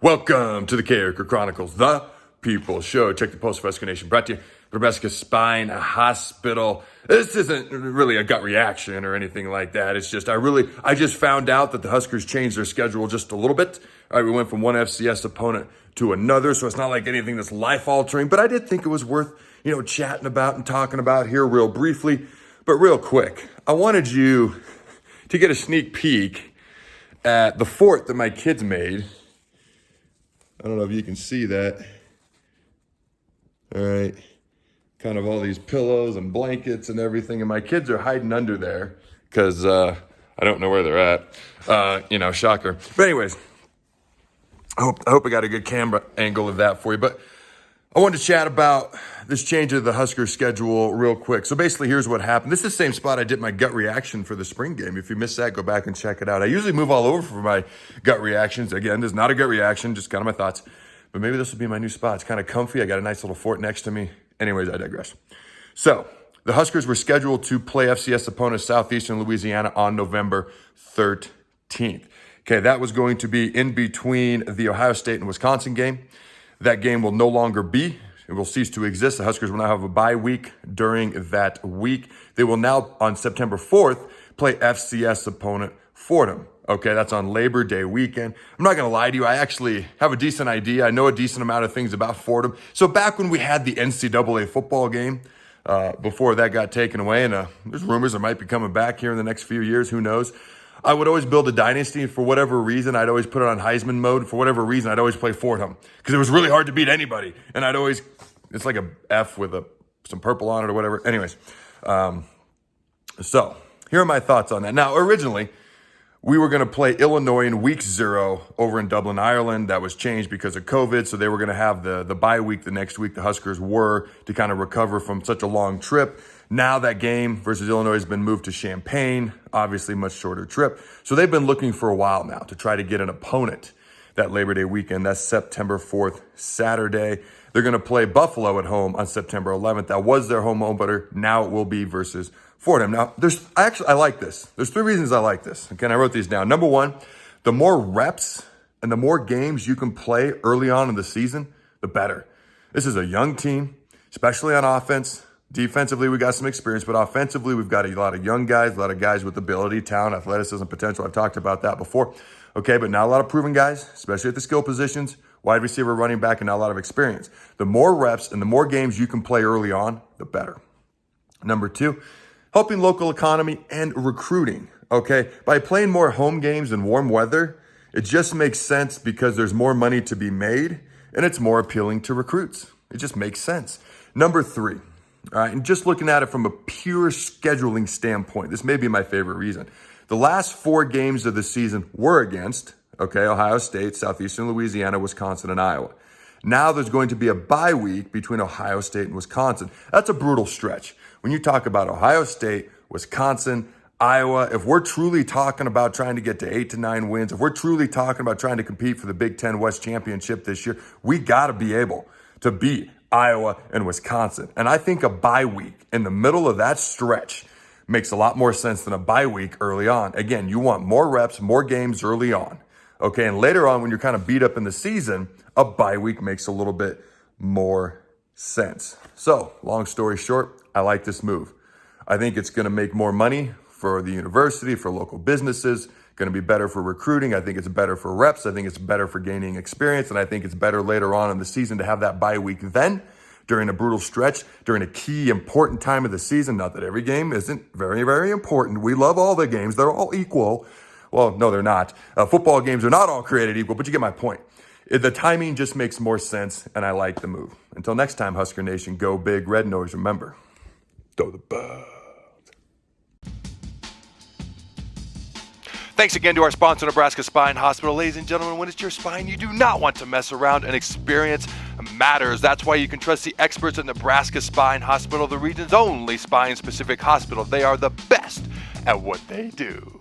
Welcome to the Carriker Chronicles, the People Show. Check the post for Husker Nation. Brought to you by Nebraska Spine Hospital. This isn't really a gut reaction or anything like that. It's just I just found out that the Huskers changed their schedule just a little bit. All right, we went from one FCS opponent to another, so it's not like anything that's life-altering. But I did think it was worth chatting about and talking about here real briefly. But real quick, I wanted you to get a sneak peek at the fort that my kids made. I don't know if you can see that. All right. Kind of all these pillows and blankets and everything. And my kids are hiding under there because I don't know where they're at. Shocker. But anyways, I hope I got a good camera angle of that for you. But I wanted to chat about this change of the Husker schedule real quick. So basically, here's what happened. This is the same spot I did my gut reaction for the spring game. If you missed that, go back and check it out. I usually move all over for my gut reactions. Again, this is not a gut reaction, just kind of my thoughts. But maybe this will be my new spot. It's kind of comfy. I got a nice little fort next to me. Anyways, I digress. So the Huskers were scheduled to play FCS opponent Southeastern Louisiana on November 13th. Okay, that was going to be in between the Ohio State and Wisconsin game. That game will no longer be. It will cease to exist. The Huskers will now have a bye week during that week. They will now, on September 4th, play FCS opponent Fordham. Okay, that's on Labor Day weekend. I'm not going to lie to you. I actually have a decent idea. I know a decent amount of things about Fordham. So back when we had the NCAA football game, before that got taken away, and there's rumors it might be coming back here in the next few years, who knows, I would always build a dynasty. For whatever reason, I'd always put it on Heisman mode. For whatever reason, I'd always play Fordham because it was really hard to beat anybody. And it's like a F with some purple on it or whatever. Anyways, so here are my thoughts on that. Now, originally, we were going to play Illinois in week 0 over in Dublin, Ireland. That was changed because of COVID. So they were going to have the bye week the next week. The Huskers were to kind of recover from such a long trip. Now that game versus Illinois has been moved to Champaign, obviously much shorter trip. So they've been looking for a while now to try to get an opponent that Labor Day weekend. That's September 4th, Saturday. They're going to play Buffalo at home on September 11th. That was their home opener. Now it will be versus Fordham. Now, I like this. There's 3 reasons I like this. Okay, I wrote these down. Number 1, the more reps and the more games you can play early on in the season, the better. This is a young team, especially on offense. Defensively, we got some experience, but offensively, we've got a lot of young guys, a lot of guys with ability, talent, athleticism, potential. I've talked about that before. Okay, but not a lot of proven guys, especially at the skill positions, wide receiver, running back, and not a lot of experience. The more reps and the more games you can play early on, the better. Number 2, helping local economy and recruiting. Okay, by playing more home games in warm weather, it just makes sense because there's more money to be made and it's more appealing to recruits. It just makes sense. Number 3. All right, and just looking at it from a pure scheduling standpoint, this may be my favorite reason. The last 4 games of the season were against, Ohio State, Southeastern Louisiana, Wisconsin, and Iowa. Now there's going to be a bye week between Ohio State and Wisconsin. That's a brutal stretch. When you talk about Ohio State, Wisconsin, Iowa, if we're truly talking about trying to get to 8 to 9 wins, if we're truly talking about trying to compete for the Big Ten West Championship this year, we got to be able to beat Iowa and Wisconsin. And I think a bye week in the middle of that stretch makes a lot more sense than a bye week early on. Again, you want more reps, more games early on. Okay, and later on when you're kind of beat up in the season, a bye week makes a little bit more sense. So, long story short, I like this move. I think it's going to make more money for the university, for local businesses, going to be better for recruiting. I think it's better for reps. I think it's better for gaining experience. And I think it's better later on in the season to have that bye week then during a brutal stretch, during a key important time of the season. Not that every game isn't very, very important. We love all the games. They're all equal. Well, no, they're not. Football games are not all created equal, but you get my point. The timing just makes more sense, and I like the move. Until next time, Husker Nation, go big red, and always remember, throw the ball. Thanks again to our sponsor, Nebraska Spine Hospital. Ladies and gentlemen, when it's your spine, you do not want to mess around, and experience matters. That's why you can trust the experts at Nebraska Spine Hospital, the region's only spine-specific hospital. They are the best at what they do.